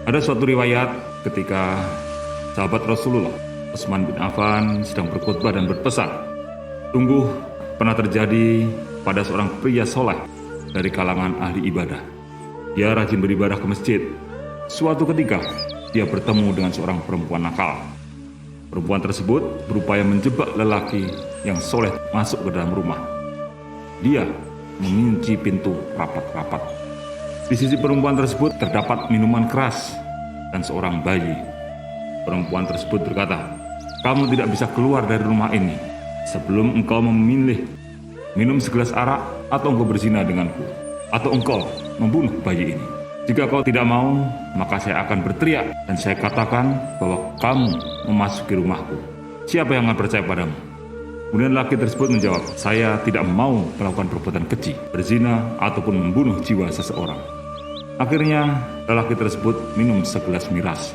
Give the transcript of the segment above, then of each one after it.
Ada suatu riwayat ketika sahabat Rasulullah Utsman bin Affan sedang berkhutbah dan berpesan, "Sungguh pernah terjadi pada seorang pria soleh dari kalangan ahli ibadah. Dia rajin beribadah ke masjid. Suatu ketika dia bertemu dengan seorang perempuan nakal. Perempuan tersebut berupaya menjebak lelaki yang soleh masuk ke dalam rumah. Dia mengunci pintu rapat-rapat. Di sisi perempuan tersebut terdapat minuman keras dan seorang bayi. Perempuan tersebut berkata, 'Kamu tidak bisa keluar dari rumah ini sebelum engkau memilih minum segelas arak atau engkau berzina denganku, atau engkau membunuh bayi ini. Jika kau tidak mau, maka saya akan berteriak dan saya katakan bahwa kamu memasuki rumahku. Siapa yang akan percaya padamu?' Kemudian laki tersebut menjawab, 'Saya tidak mau melakukan perbuatan keji, berzina ataupun membunuh jiwa seseorang.' Akhirnya lelaki tersebut minum segelas miras.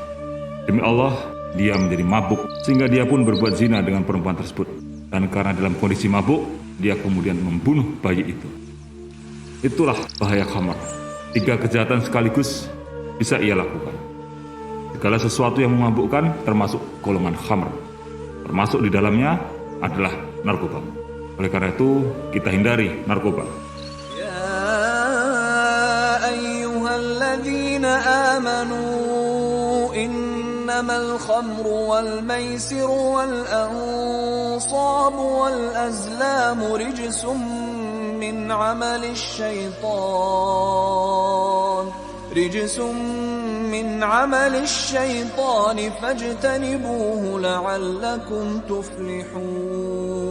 Demi Allah, dia menjadi mabuk sehingga dia pun berbuat zina dengan perempuan tersebut. Dan karena dalam kondisi mabuk, dia kemudian membunuh bayi itu. Itulah bahaya khamar. 3 kejahatan sekaligus bisa ia lakukan. Segala sesuatu yang memabukkan termasuk golongan khamar. Termasuk di dalamnya adalah narkoba. Oleh karena itu, kita hindari narkoba. الذين آمنوا إنما الخمر والميسر والأنصاب والأزلام رجس من عمل الشيطان فاجتنبوه لعلكم تفلحون